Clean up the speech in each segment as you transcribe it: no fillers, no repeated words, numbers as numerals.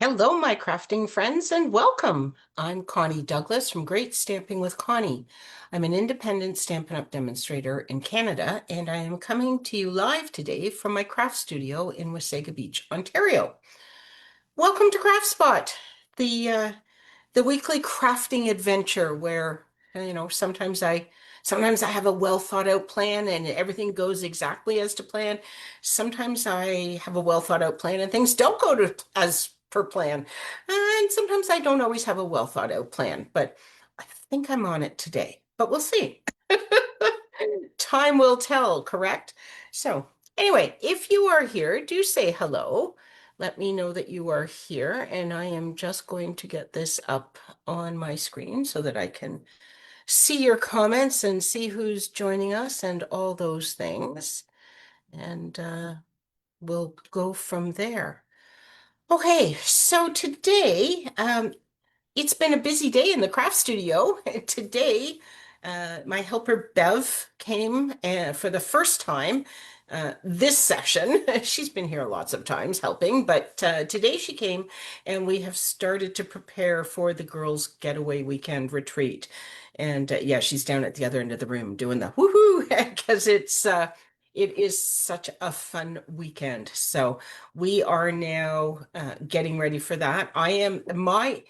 Hello, my crafting friends, and welcome. I'm Connie Douglas from Great Stamping with Connie. I'm an independent Stampin' Up! Demonstrator in Canada, and I am coming to you live today from my craft studio in Wasaga Beach, Ontario. Welcome to Craft Spot, the uh, the weekly crafting adventure where sometimes I have a well thought out plan and everything goes exactly as to plan. Sometimes I have a well thought out plan and things don't go to as per plan. And sometimes I don't always have a well thought out plan, but I think I'm on it today. But we'll see. Time will tell, correct? So, anyway, if you are here, do say hello. Let me know that you are here, and I am just going to get this up on my screen so that I can see your comments and see who's joining us and all those things. And we'll go from there. Okay, so today, it's been a busy day in the craft studio. Today, my helper Bev came for the first time this session. She's been here lots of times helping, but today she came and we have started to prepare for the girls' getaway weekend retreat. And yeah, she's down at the other end of the room doing the woohoo because it is such a fun weekend. So we are now getting ready for that. I am my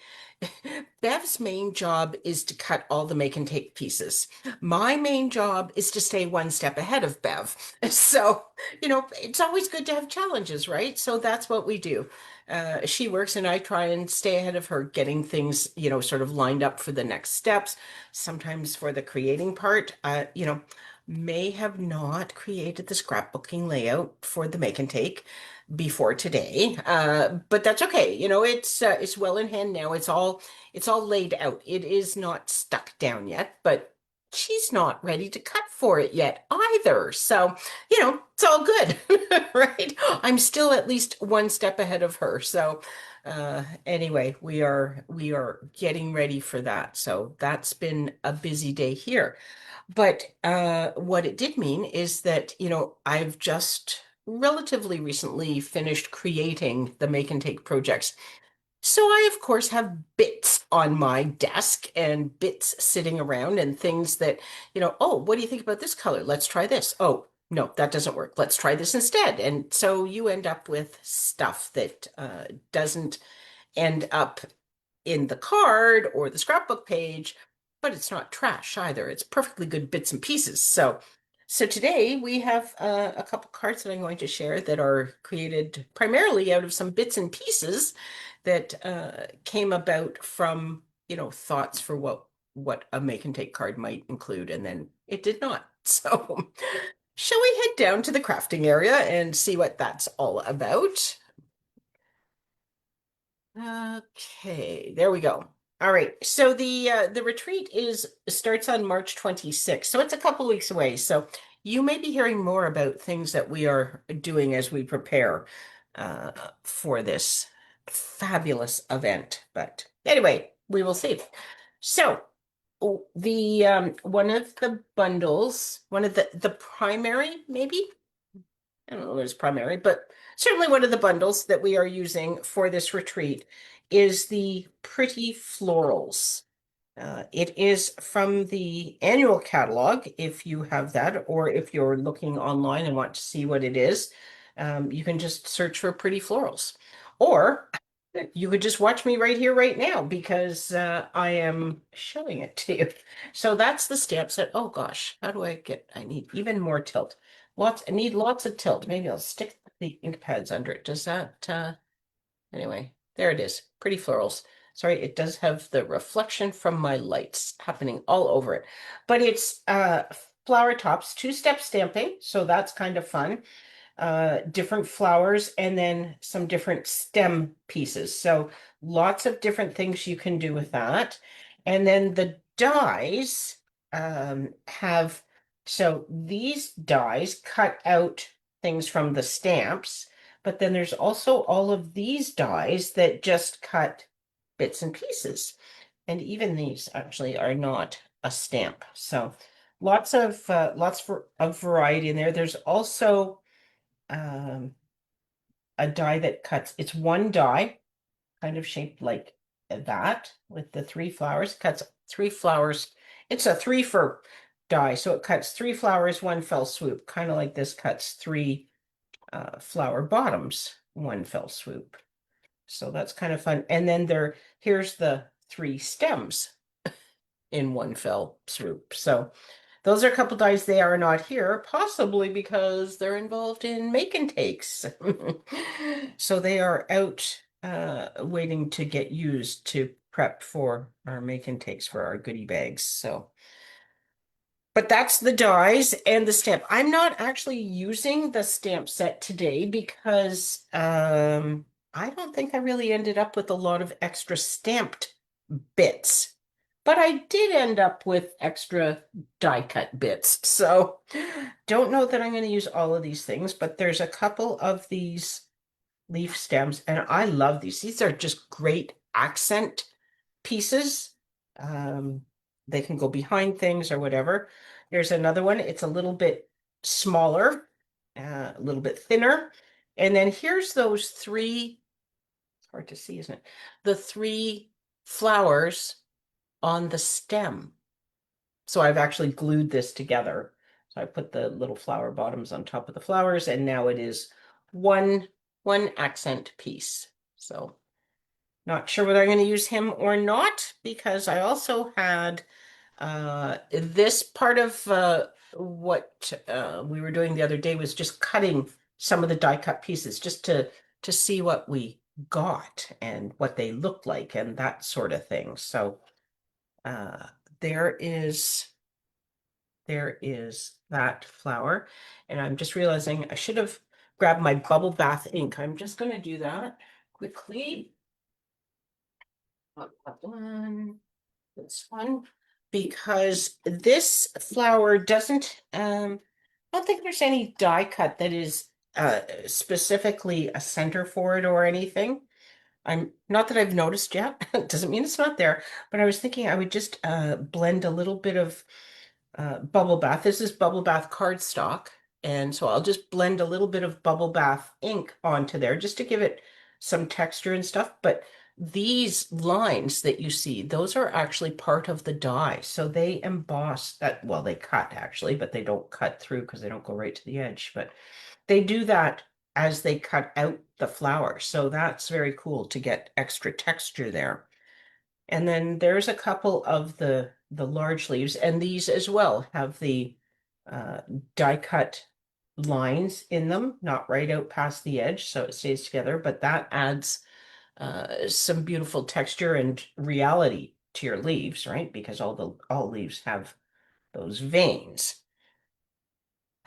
Bev's main job is to cut all the make and take pieces. My main job is to stay one step ahead of Bev. So, it's always good to have challenges, right? So that's what we do. She works and I try and stay ahead of her, getting things, sort of lined up for the next steps. Sometimes for the creating part, may have not created the scrapbooking layout for the make and take before today. But that's okay. It's well in hand now. It's all laid out. It is not stuck down yet, but she's not ready to cut for it yet either. So, it's all good, right? I'm still at least one step ahead of her. So, anyway, we are getting ready for that. So that's been a busy day here. But what it did mean is that, I've just relatively recently finished creating the make and take projects. So I, of course, have bits on my desk and bits sitting around and things that, oh, what do you think about this color? Let's try this. Oh, no, that doesn't work. Let's try this instead. And so you end up with stuff that doesn't end up in the card or the scrapbook page, but it's not trash either. It's perfectly good bits and pieces. So today we have a couple cards that I'm going to share that are created primarily out of some bits and pieces that came about from, thoughts for what a make and take card might include, and then it did not. So shall we head down to the crafting area and see what that's all about? Okay, there we go. All right. So the retreat is starts on March 26th. So it's a couple weeks away. So you may be hearing more about things that we are doing as we prepare uh for this fabulous event. But anyway, we will see. So the one of the bundles, one of the primary, maybe I don't know if it's primary, but certainly one of the bundles that we are using for this retreat is the Pretty Florals. It is from the annual catalog, if you have that, or if you're looking online and want to see what it is, you can just search for Pretty Florals. Or you could just watch me right here, right now, because I am showing it to you. So that's the stamp set. Oh gosh, how do I need even more tilt. I need lots of tilt. Maybe I'll stick the ink pads under it. Does that, anyway, there it is. Pretty Florals. Sorry, it does have the reflection from my lights happening all over it. But it's flower tops, two-step stamping, so that's kind of fun. Different flowers and then some different stem pieces. So lots of different things you can do with that. And then the dies have, so these dies cut out things from the stamps, but then there's also all of these dies that just cut bits and pieces. And even these actually are not a stamp. So lots of variety in there. There's also um, a die that cuts. It's one die, kind of shaped like that with the three flowers. Cuts three flowers. It's a three for die, so it cuts three flowers, one fell swoop, kind of like this cuts three flower bottoms, one fell swoop. So that's kind of fun. And then here's the three stems in one fell swoop. So those are a couple dies. They are not here, possibly because they're involved in make and takes. So they are out waiting to get used to prep for our make and takes for our goodie bags. So, but that's the dies and the stamp. I'm not actually using the stamp set today because I don't think I really ended up with a lot of extra stamped bits. But I did end up with extra die cut bits. So don't know that I'm going to use all of these things, but there's a couple of these leaf stems, and I love these. These are just great accent pieces. Um, they can go behind things or whatever. There's another one. It's a little bit smaller, a little bit thinner. And then here's those three, it's hard to see, isn't it? The three flowers on the stem. So I've actually glued this together. So I put the little flower bottoms on top of the flowers, and now it is one one accent piece. So not sure whether I'm going to use him or not, because I also had this part of what we were doing the other day was just cutting some of the die cut pieces just to see what we got and what they looked like and that sort of thing. So uh, there is there is that flower. And I'm just realizing I should have grabbed my bubble bath ink. I'm just going to do that quickly. One, this one, because this flower doesn't, I don't think there's any die cut that is specifically a center for it or anything. I'm not that I've noticed yet. Doesn't mean it's not there, but I was thinking I would just blend a little bit of bubble bath. This is bubble bath cardstock. And so I'll just blend a little bit of bubble bath ink onto there just to give it some texture and stuff. But these lines that you see, those are actually part of the die. So they emboss that, well, they cut actually, but they don't cut through because they don't go right to the edge. But they do that as they cut out the flower. So that's very cool to get extra texture there. And then there's a couple of the large leaves, and these as well have the uh, die cut lines in them, not right out past the edge, so it stays together, but that adds some beautiful texture and reality to your leaves, right? Because all leaves have those veins.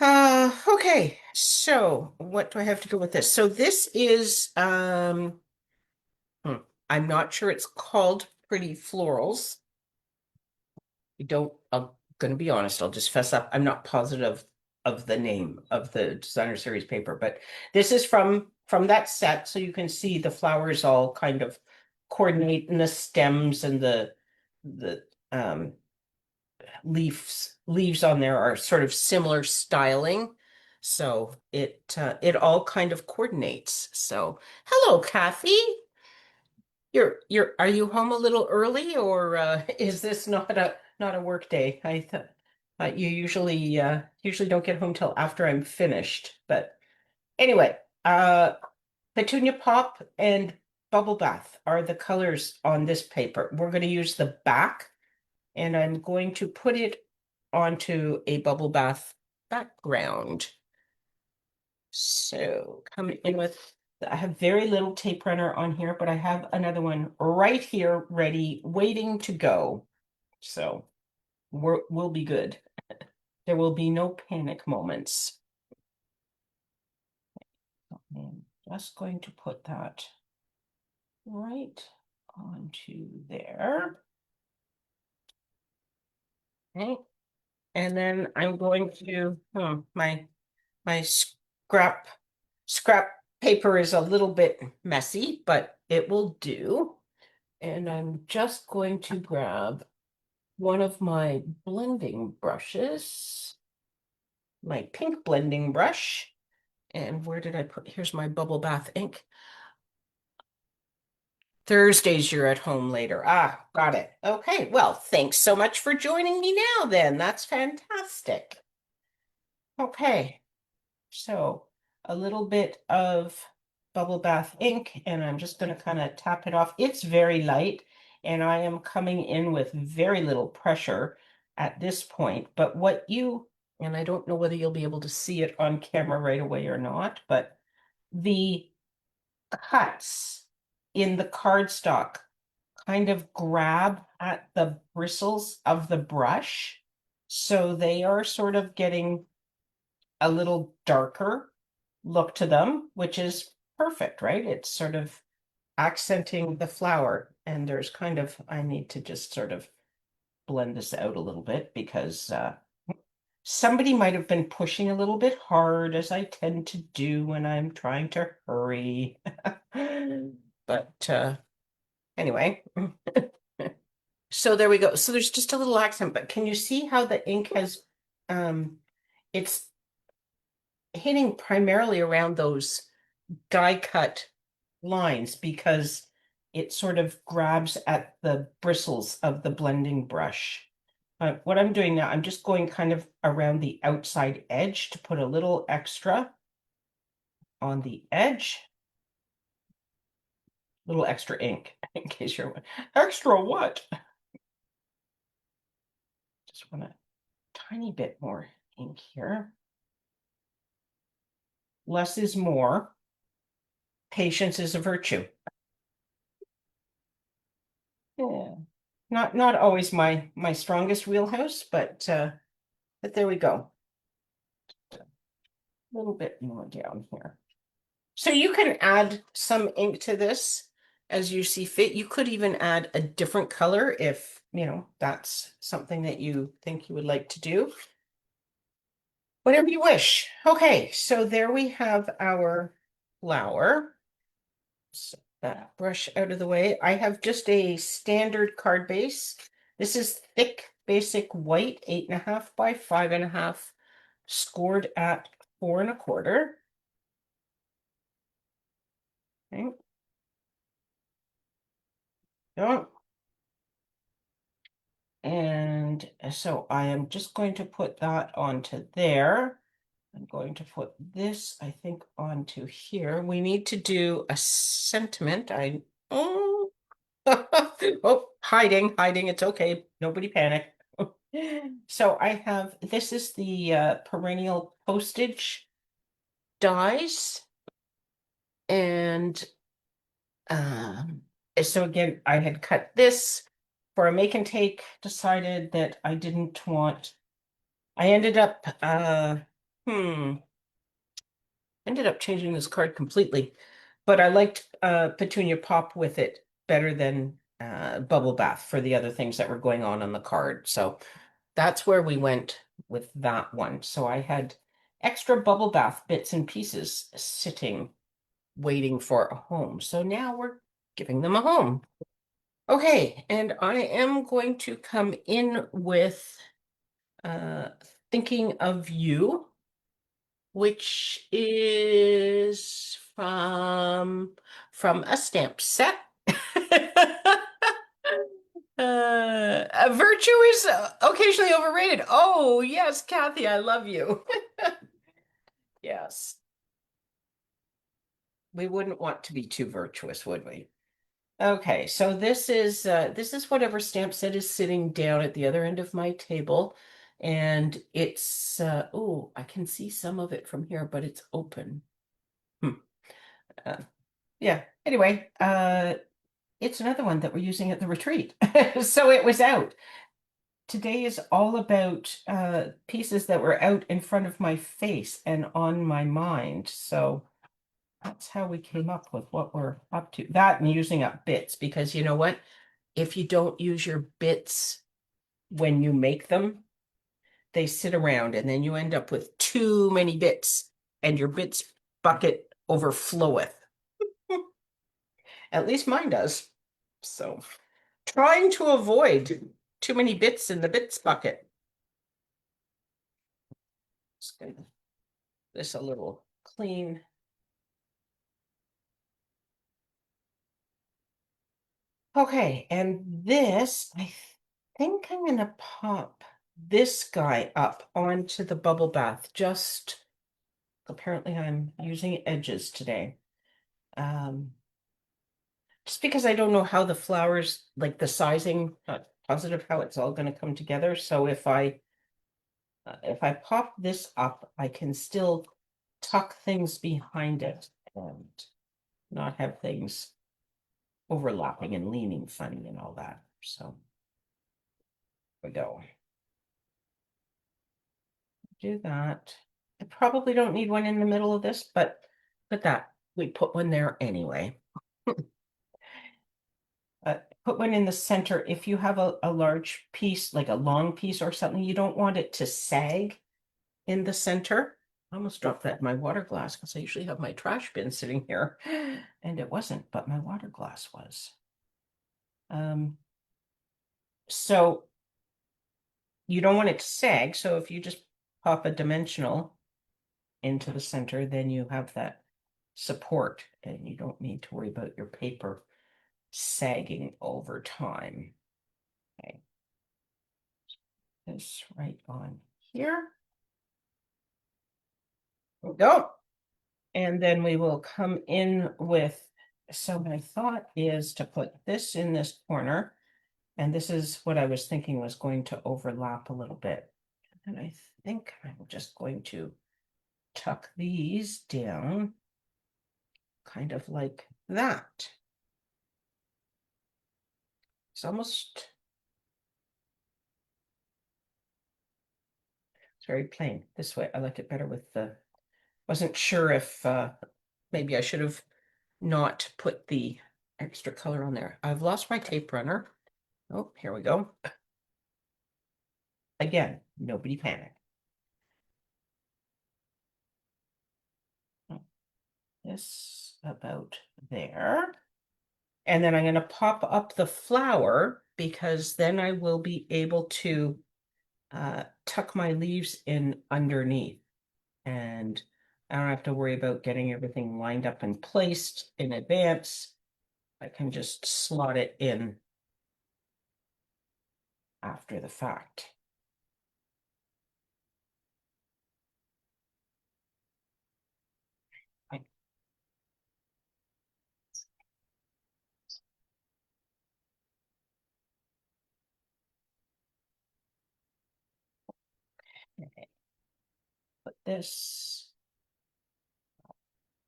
Okay, so what do I have to do with this? So this is I'm not sure it's called Pretty Florals. I don't, I'm gonna be honest, I'll just fess up. I'm not positive of the name of the designer series paper, but this is from that set, so you can see the flowers all kind of coordinate in the stems and the leaves on there are sort of similar styling. So it all kind of coordinates. So hello, Kathy. You're are you home a little early or is this not a work day? I thought you usually don't get home till after I'm finished. But anyway, Petunia Pop and Bubble Bath are the colors on this paper. We're going to use the back, and I'm going to put it onto a bubble bath background. So come in with, I have very little tape runner on here, but I have another one right here ready, waiting to go. So we'll be good. There will be no panic moments. I'm just going to put that right onto there. Okay. And then I'm going to, my scrap paper is a little bit messy, but it will do. And I'm just going to grab one of my blending brushes, my pink blending brush. And where did I put, here's my bubble bath ink. Thursdays you're at home later. Ah, got it. Okay. Well, thanks so much for joining me now then. That's fantastic. Okay. So a little bit of bubble bath ink, and I'm just going to kind of tap it off. It's very light, and I am coming in with very little pressure at this point. But and I don't know whether you'll be able to see it on camera right away or not, but the cuts in the cardstock kind of grab at the bristles of the brush. So they are sort of getting a little darker look to them, which is perfect, right? It's sort of accenting the flower. And there's kind of, I need to just sort of blend this out a little bit because somebody might have been pushing a little bit hard, as I tend to do when I'm trying to hurry. But anyway, so there we go. So there's just a little accent, but can you see how the ink has, it's hitting primarily around those die cut lines because it sort of grabs at the bristles of the blending brush. What I'm doing now, I'm just going kind of around the outside edge to put a little extra on the edge. Little extra ink, in case you're extra what? Just want a tiny bit more ink here. Less is more. Patience is a virtue. Yeah. Not always my strongest wheelhouse, but there we go. A little bit more down here. So you can add some ink to this as you see fit. You could even add a different color if, that's something that you think you would like to do. Whatever you wish. Okay, so there we have our flower. Set that brush out of the way. I have just a standard card base. This is thick, basic white, 8.5 by 5.5, scored at 4.25. Okay. Oh. And so I am just going to put that onto there. I'm going to put this, I think, onto here. We need to do a sentiment. Oh, oh, hiding. It's okay. Nobody panic. So I have, this is the perennial postage dies. And um, so again, I had cut this for a make and take, decided that I didn't want, I ended up changing this card completely, but I liked Petunia Pop with it better than Bubble Bath for the other things that were going on the card. So that's where we went with that one. So I had extra Bubble Bath bits and pieces sitting, waiting for a home. So now we're giving them a home. Okay, and I am going to come in with uh, Thinking of You, which is from a stamp set. A virtue is occasionally overrated. Oh, yes, Kathy, I love you. Yes, we wouldn't want to be too virtuous, would we? Okay, so this is whatever stamp set is sitting down at the other end of my table, and it's oh, I can see some of it from here, but it's open. Hmm. Uh, yeah. Anyway, it's another one that we're using at the retreat, so it was out. Today is all about pieces that were out in front of my face and on my mind. So that's how we came up with what we're up to. That and using up bits, because you know what? If you don't use your bits when you make them, they sit around and then you end up with too many bits and your bits bucket overfloweth. At least mine does. So trying to avoid too many bits in the bits bucket. Just gonna this a little clean. Okay, and this, I think I'm gonna pop this guy up onto the bubble bath. Just apparently I'm using edges today. Um, just because I don't know how the flowers, like the sizing, not positive how it's all gonna come together. So if I pop this up, I can still tuck things behind it and not have things overlapping and leaning funny and all that. So we go. Do that. I probably don't need one in the middle of this, but that we put one there anyway. Put one in the center. If you have a large piece, like a long piece or something, you don't want it to sag in the center. I almost dropped that in my water glass because I usually have my trash bin sitting here, and it wasn't, but my water glass was. So you don't want it to sag, so if you just pop a dimensional into the center, then you have that support and you don't need to worry about your paper sagging over time. Okay, this right on here. There we go. And then we will come in with, so my thought is to put this in this corner, and this is what I was thinking was going to overlap a little bit. And I think I'm just going to tuck these down kind of like that. It's almost, it's very plain this way. I like it better with the, wasn't sure if maybe I should have not put the extra color on there. I've lost my tape runner. Oh, here we go. Again, nobody panic. This about there. And then I'm going to pop up the flower because then I will be able to tuck my leaves in underneath. And I don't have to worry about getting everything lined up and placed in advance. I can just slot it in after the fact. I put this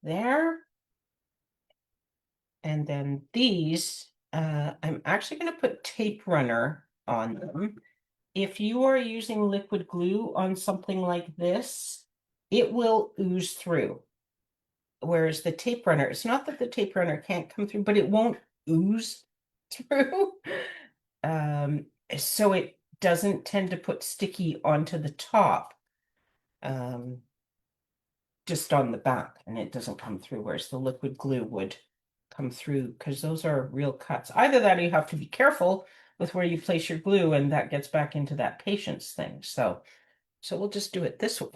there. And then these, I'm actually going to put tape runner on them. If you are using liquid glue on something like this, it will ooze through. Whereas the tape runner, it's not that the tape runner can't come through, but it won't ooze through. So it doesn't tend to put sticky onto the top, just on the back, and it doesn't come through, whereas the liquid glue would come through because those are real cuts. Either that or you have to be careful with where you place your glue, and that gets back into that patience thing. So we'll just do it this way.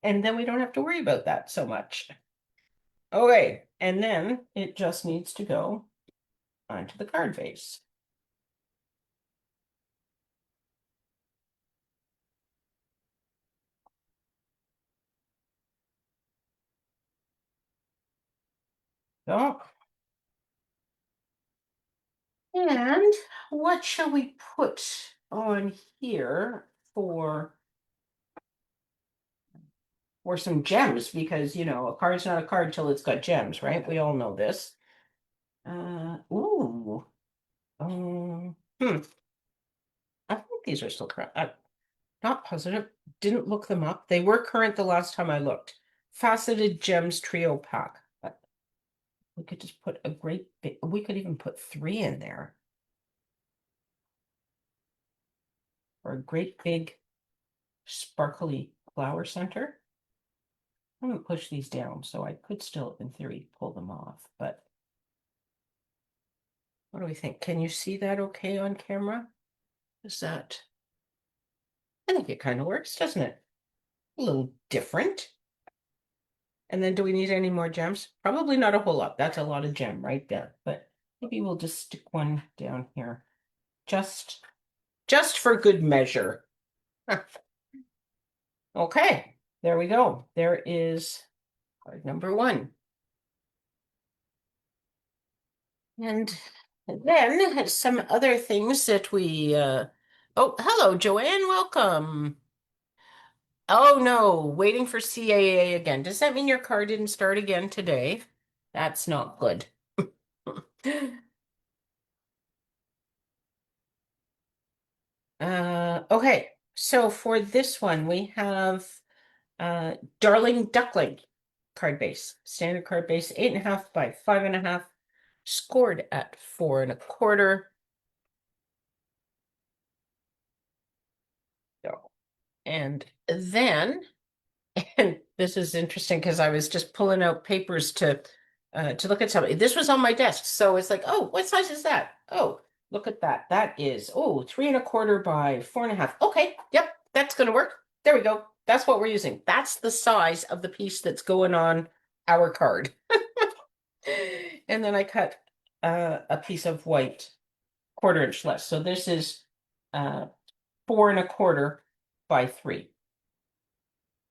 And then we don't have to worry about that so much. Okay, and then it just needs to go onto the card vase. So, and what shall we put on here for some gems? Because, you know, a card's not a card till it's got gems, right? We all know this. Ooh. Hmm. I think these are still current. I'm not positive. Didn't look them up. They were current the last time I looked. Faceted Gems Trio Pack. We could just put a great big, we could even put 3 in there. Or a great big sparkly flower center. I'm gonna push these down, so I could still, in theory, pull them off, but what do we think? Can you see that okay on camera? Is that, I think it kind of works, doesn't it? A little different. And then do we need any more gems? Probably not a whole lot. That's a lot of gem right there, but Maybe we'll just stick one down here. Just just for good measure. Okay, there we go. There is card number one. And then some other things that oh, hello, Joanne, welcome. Oh no, waiting for CAA again. Does that mean your car didn't start again today? That's not good. Okay, so for this one, we have Darling Duckling card base, standard card base, 8.5 by 5.5, scored at 4.25. So, and then, and this is interesting because I was just pulling out papers to look at something. This was on my desk, so it's like, oh, what size is that? Oh, look at that. That is 3.25 by 4.5. Okay, yep, that's gonna work. There we go. That's what we're using. That's the size of the piece that's going on our card. And then I cut a piece of white 1/4 inch less. So this is 4.25 by 3.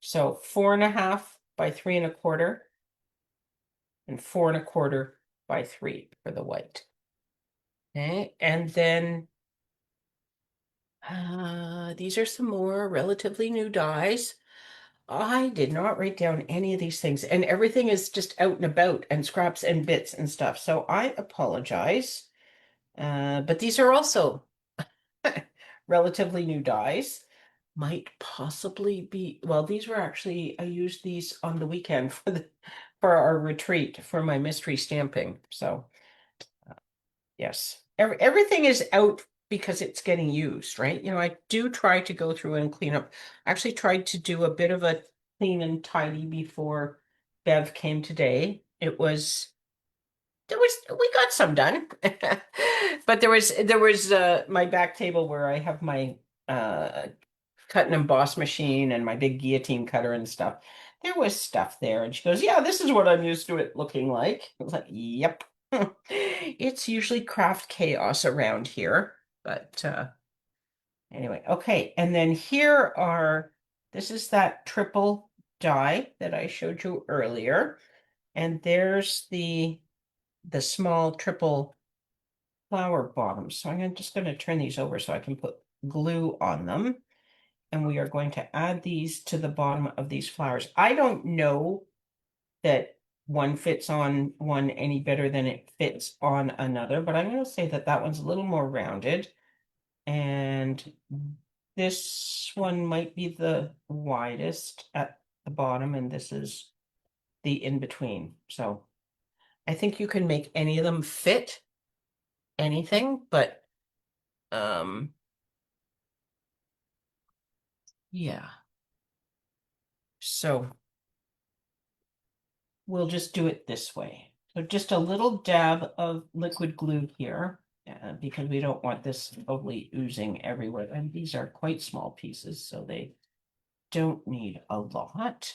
So 4.5 by 3.25 and 4.25 by 3 for the white. Okay, and then these are some more relatively new dies. I did not write down any of these things, and everything is just out and about and scraps and bits and stuff. So I apologize. But these are also relatively new dies. Might possibly be, well, these were actually, I used these on the weekend for our retreat for my mystery stamping. So yes, everything is out because it's getting used, right? You know, I do try to go through and clean up. I actually tried to do a bit of a clean and tidy before Bev came today. We got some done. But there was my back table where I have my uh cut and emboss machine and my big guillotine cutter and stuff. There was stuff there, and she goes, "Yeah, this is what I'm used to it looking like." I was like, "Yep." It's usually craft chaos around here, but anyway, okay. And then this is that triple die that I showed you earlier, and there's the small triple flower bottoms. So just going to turn these over so I can put glue on them. And we are going to add these to the bottom of these flowers. I don't know that one fits on one any better than it fits on another, but I'm going to say that that one's a little more rounded. And this one might be the widest at the bottom, and this is the in between. So I think you can make any of them fit anything, but yeah. So we'll just do it this way. So just a little dab of liquid glue here, because we don't want this totally oozing everywhere. And these are quite small pieces, so they don't need a lot.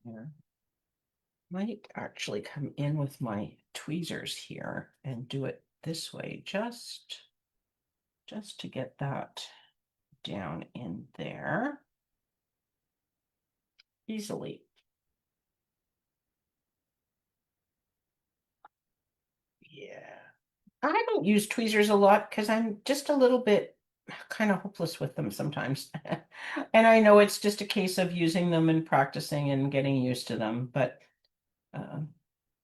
Here. Might actually come in with my tweezers here and do it this way, just to get that down in there easily. Yeah. I don't use tweezers a lot because I'm just a little bit kind of hopeless with them sometimes. And I know it's just a case of using them and practicing and getting used to them, but uh,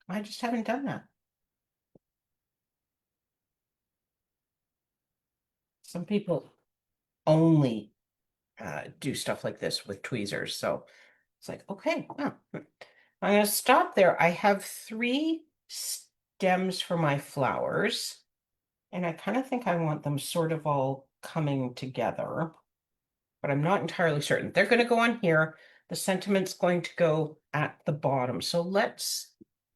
I just haven't done that. Some people only do stuff like this with tweezers. So it's like, okay, well, I'm going to stop there. I have 3 stems for my flowers, and I kind of think I want them sort of all coming together, but I'm not entirely certain. They're going to go on here. The sentiment's going to go at the bottom. So let's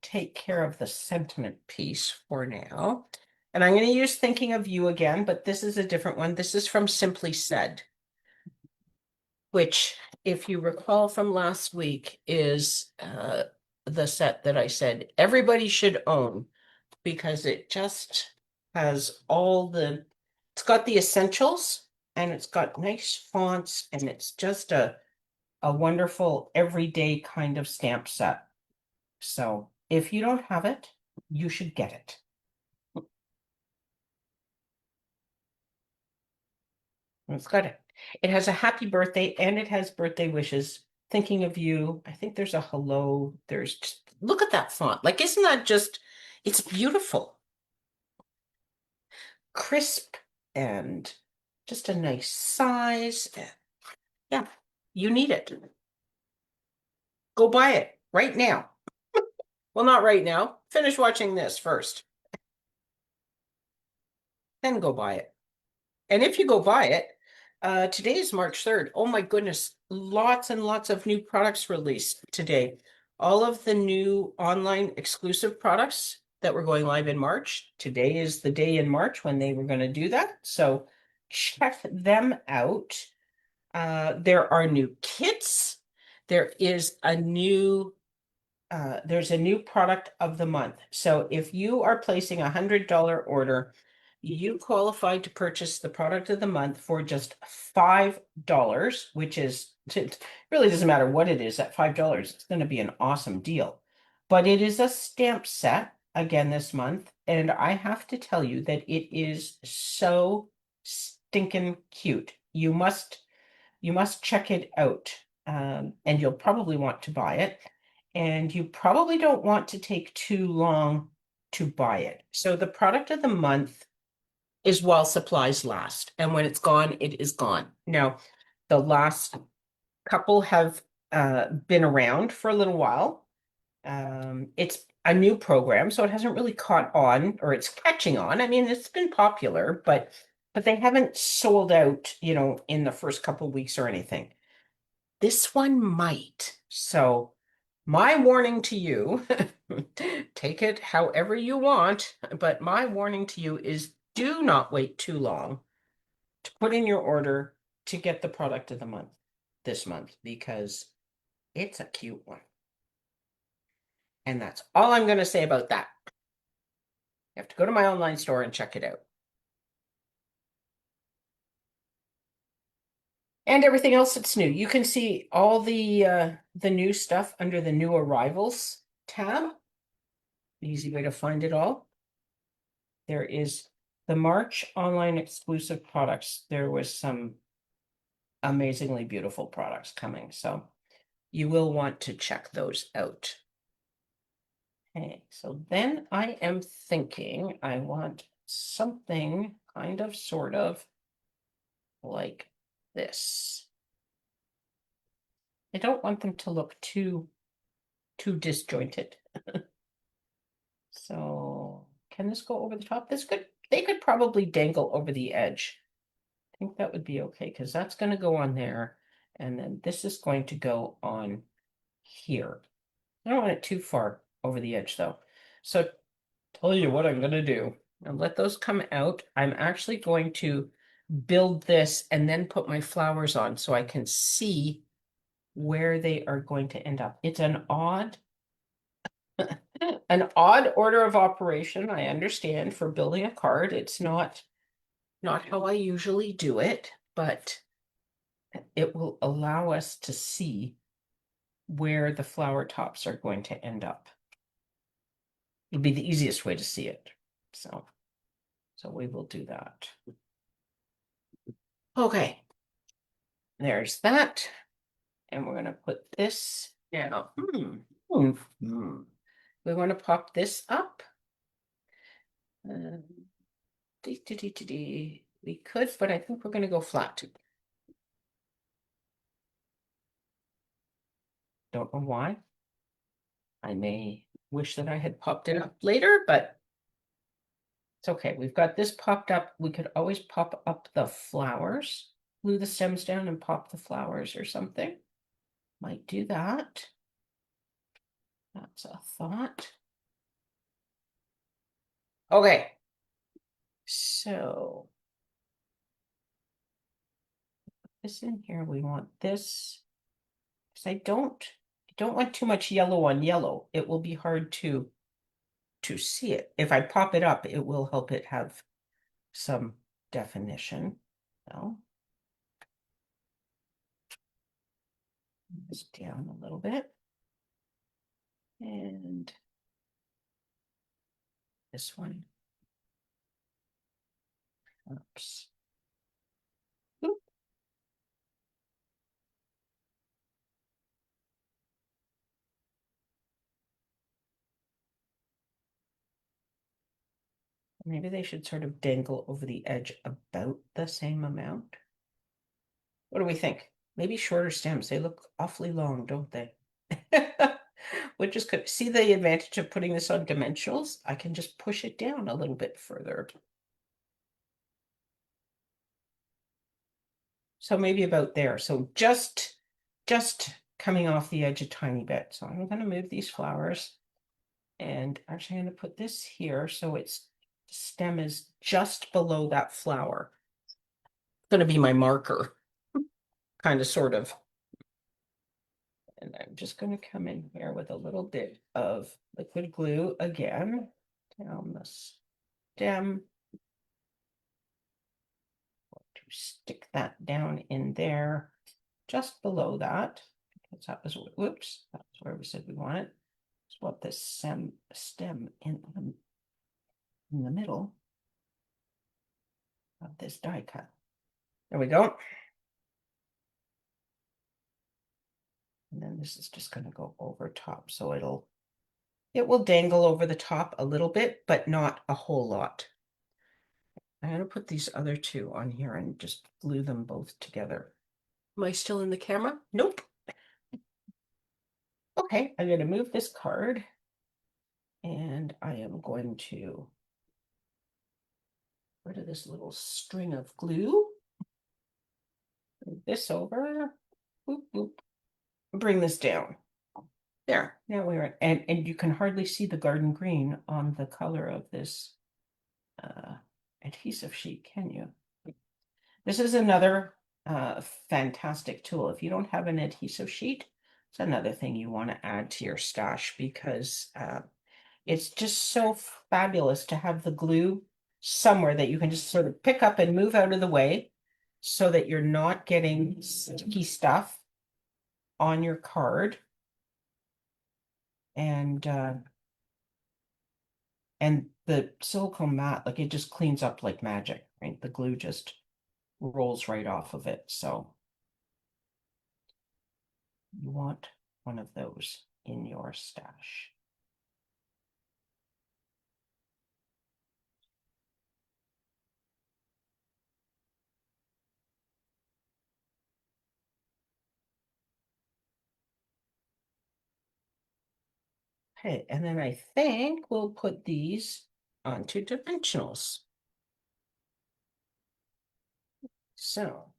take care of the sentiment piece for now. And I'm going to use Thinking of You again, but this is a different one. This is from Simply Said, which, if you recall from last week, is the set that I said everybody should own because it just has it's got the essentials and it's got nice fonts and it's just a wonderful everyday kind of stamp set. So if you don't have it, you should get it. It's got it. It has a happy birthday and it has birthday wishes. Thinking of you. I think there's a hello. Look at that font. Like, isn't that just, it's beautiful, crisp, and just a nice size. Yeah, you need it. Go buy it right now. Well, not right now. Finish watching this first, then go buy it. And if you go buy it, today is March 3rd. Oh my goodness, lots and lots of new products released today. All of the new online exclusive products that were going live in March. Today is the day in March when they were going to do that. So check them out. There are new kits. There is a new there's a new product of the month. So if you are placing $100 order, you qualify to purchase the product of the month for just $5, which is, it really doesn't matter what it is at $5. It's going to be an awesome deal. But it is a stamp set again this month. And I have to tell you that it is so stinking cute. You must check it out. And you'll probably want to buy it and you probably don't want to take too long to buy it. So the product of the month is while supplies last, and when it's gone, it is gone. Now, the last couple have been around for a little while. It's a new program, so it hasn't really caught on, or it's catching on. I mean, it's been popular, but they haven't sold out, in the first couple weeks or anything. This one might. So my warning to you, take it however you want, but my warning to you is do not wait too long to put in your order to get the product of the month this month because it's a cute one. And that's all I'm going to say about that. You have to go to my online store and check it out. And everything else that's new. You can see all the new stuff under the new arrivals tab. Easy way to find it all. There is the March online exclusive products. There was some amazingly beautiful products coming, so you will want to check those out. Okay, so then I am thinking I want something kind of sort of like this. I don't want them to look too disjointed. So can this go over the top? They could probably dangle over the edge. I think that would be okay because that's going to go on there. And then this is going to go on here. I don't want it too far over the edge though. So tell you what I'm going to do. I'll let those come out. I'm actually going to build this and then put my flowers on so I can see where they are going to end up. It's an odd order of operation, I understand, for building a card. It's not how I usually do it, but it will allow us to see where the flower tops are going to end up. It'll be the easiest way to see it. So we will do that. Okay. There's that. And we're going to put this down. We want to pop this up. We could, but I think we're going to go flat. Don't know why. I may wish that I had popped it up later, but it's okay. We've got this popped up. We could always pop up the flowers, glue the stems down and pop the flowers or something. Might do that. That's a thought. Okay. So this in here, we want this. Because I don't don't want too much yellow on yellow. It will be hard to see it. If I pop it up, it will help it have some definition. So this down a little bit. And this one. Oops. Oop. Maybe they should sort of dangle over the edge about the same amount. What do we think? Maybe shorter stems. They look awfully long, don't they? Which is good. See the advantage of putting this on dimensionals? I can just push it down a little bit further. So maybe about there. So just coming off the edge a tiny bit. So I'm going to move these flowers. And actually I'm going to put this here so its stem is just below that flower. It's going to be my marker, kind of, sort of. And I'm just going to come in here with a little bit of liquid glue again down the stem. To stick that down in there, just below that, because that was, whoops, that's where we said we want it. Swap this stem in the middle of this die cut. There we go. And then this is just going to go over top, so it will dangle over the top a little bit, but not a whole lot. I'm going to put these other two on here and just glue them both together. Am I still in the camera? Nope. Okay, I'm going to move this card and I am going to get rid of this little string of glue. Move this over. Boop, boop. Bring this down. There. Now we're and you can hardly see the garden green on the color of this adhesive sheet, can you? This is another fantastic tool. If you don't have an adhesive sheet, it's another thing you want to add to your stash because it's just so fabulous to have the glue somewhere that you can just sort of pick up and move out of the way so that you're not getting sticky stuff on your card. And the silicone mat, like, it just cleans up like magic, right? The glue just rolls right off of it. So you want one of those in your stash. Okay, and then I think we'll put these onto dimensionals. So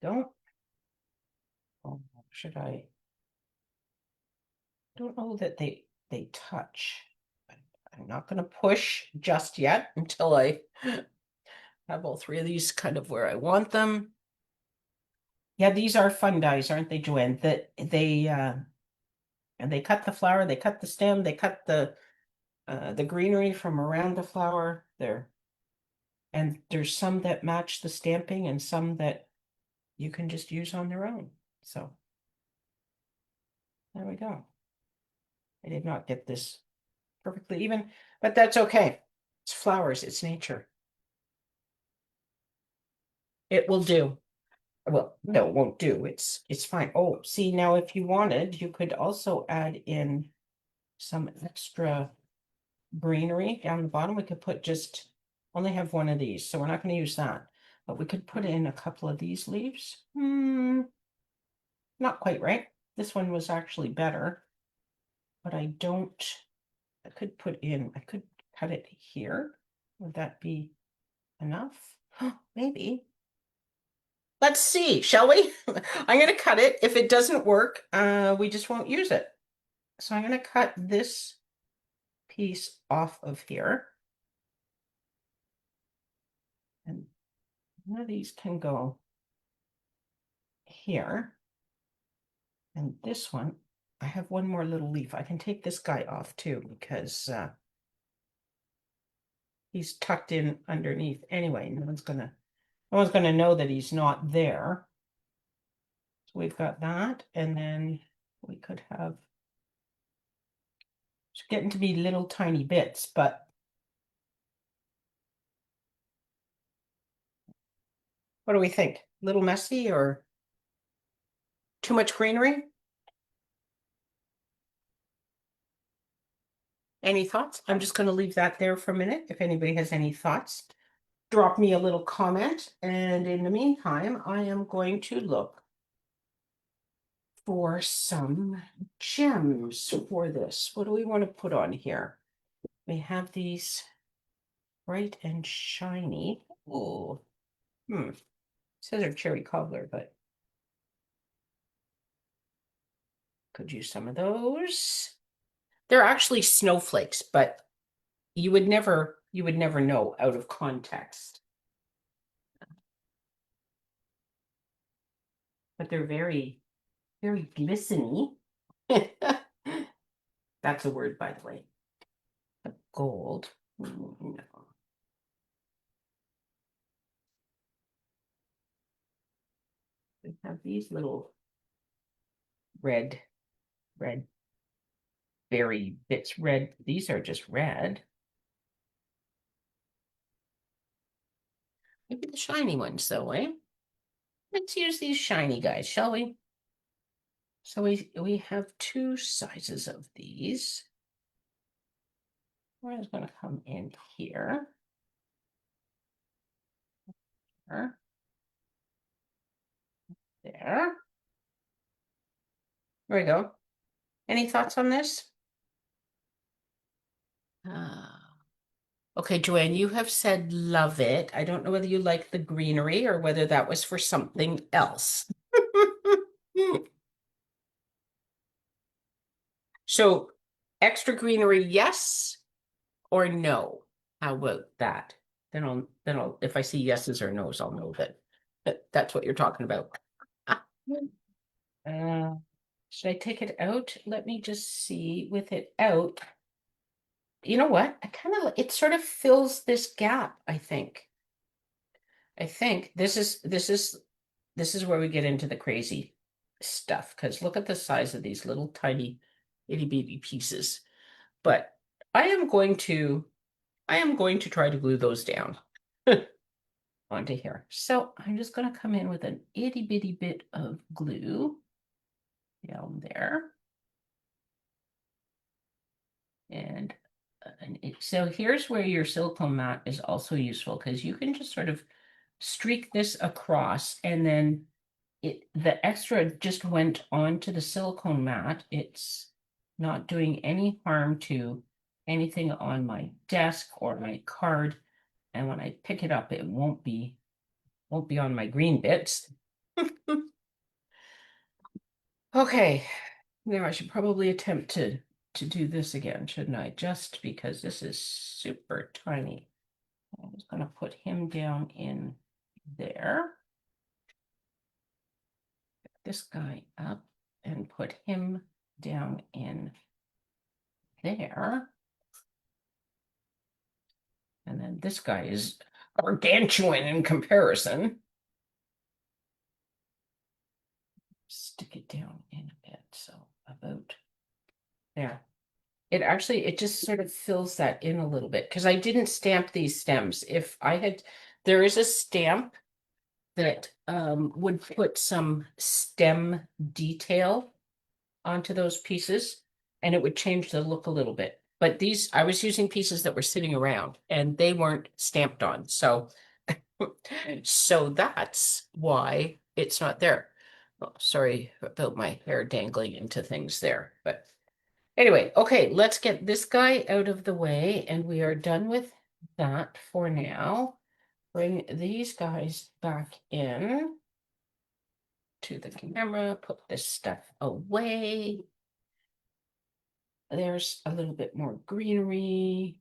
don't, oh, should I? Don't know that they touch. I'm not going to push just yet until I have all three of these kind of where I want them. Yeah, these are fun dies, aren't they, Joanne? That and they cut the flower, they cut the stem, they cut the greenery from around the flower there. And there's some that match the stamping and some that you can just use on their own. So there we go. I did not get this perfectly even, but that's okay. It's flowers, it's nature. It will do. Well, no, it won't do. It's fine. Oh, see, now if you wanted, you could also add in some extra greenery down the bottom. We could put just only have one of these, so we're not going to use that. But we could put in a couple of these leaves. Not quite right. This one was actually better, but I could cut it here. Would that be enough? Maybe. Let's see, shall we? I'm going to cut it. If it doesn't work, we just won't use it. So I'm going to cut this piece off of here. And one of these can go here. And this one, I have one more little leaf. I can take this guy off too because he's tucked in underneath. Anyway, no one's gonna know that he's not there. So we've got that, and then we could have, it's getting to be little tiny bits, but what do we think? A little messy or too much greenery? Any thoughts? I'm just going to leave that there for a minute. If anybody has any thoughts, drop me a little comment. And in the meantime, I am going to look for some gems for this. What do we want to put on here? We have these bright and shiny. Oh, it says they're cherry cobbler, but could use some of those. They're actually snowflakes, but you would never know out of context. But they're very, very glistening. That's a word, by the way. Gold. No. We have these little red berry bits. Red. These are just red. Maybe the shiny ones, though, eh? Let's use these shiny guys, shall we? So we have two sizes of these. We're just going to come in here. There. There we go. Any thoughts on this? Okay, Joanne, you have said love it. I don't know whether you like the greenery or whether that was for something else. So extra greenery, yes or no? How about that? Then I'll if I see yeses or nos, I'll know that that's what you're talking about. Should I take it out? Let me just see with it out. You know what? I kind of it sort of fills this gap, I think. I think this is where we get into the crazy stuff because look at the size of these little tiny itty bitty pieces. But I am going to try to glue those down onto here. So I'm just going to come in with an itty bitty bit of glue down there. And so here's where your silicone mat is also useful because you can just sort of streak this across and then the extra just went onto the silicone mat. It's not doing any harm to anything on my desk or my card. And when I pick it up, it won't be on my green bits. Okay, now I should probably attempt to do this again, shouldn't I? Just because this is super tiny. I'm just going to put him down in there. Pick this guy up and put him down in there. And then this guy is gargantuan in comparison. Stick it down in a bit. So about there. It just sort of fills that in a little bit because I didn't stamp these stems. If I had, there is a stamp that would put some stem detail onto those pieces and it would change the look a little bit. But these, I was using pieces that were sitting around and they weren't stamped on. So, so that's why it's not there. Oh, sorry about my hair dangling into things there, but anyway, okay, let's get this guy out of the way and we are done with that for now. Bring these guys back in to the camera, put this stuff away. There's a little bit more greenery.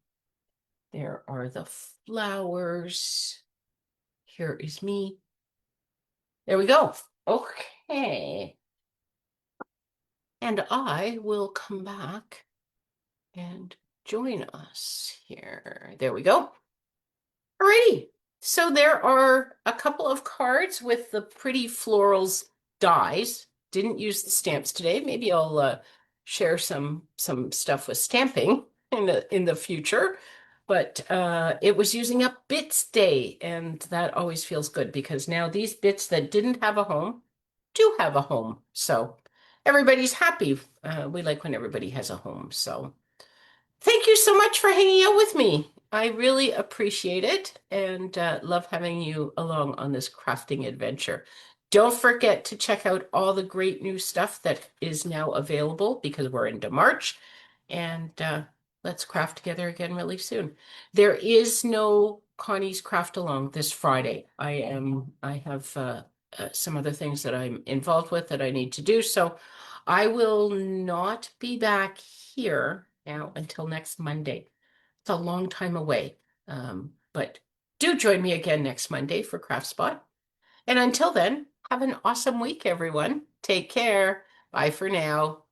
There are the flowers. here is me. There we go. Okay. And I will come back and join us here. There we go. Alrighty. So there are a couple of cards with the pretty florals dies. Didn't use the stamps today. Maybe I'll share some stuff with stamping in the future. But it was using up bits day, and that always feels good because now these bits that didn't have a home do have a home. So everybody's happy. We like when everybody has a home. So. Thank you so much for hanging out with me. I really appreciate it and love having you along on this crafting adventure. Don't forget to check out all the great new stuff that is now available because we're into March. And let's craft together again really soon. There is no Connie's Craft Along this Friday. I have some other things that I'm involved with that I need to do. So I will not be back here now until next Monday. It's a long time away. But do join me again next Monday for Craft Spot. And until then, have an awesome week, everyone. Take care. Bye for now.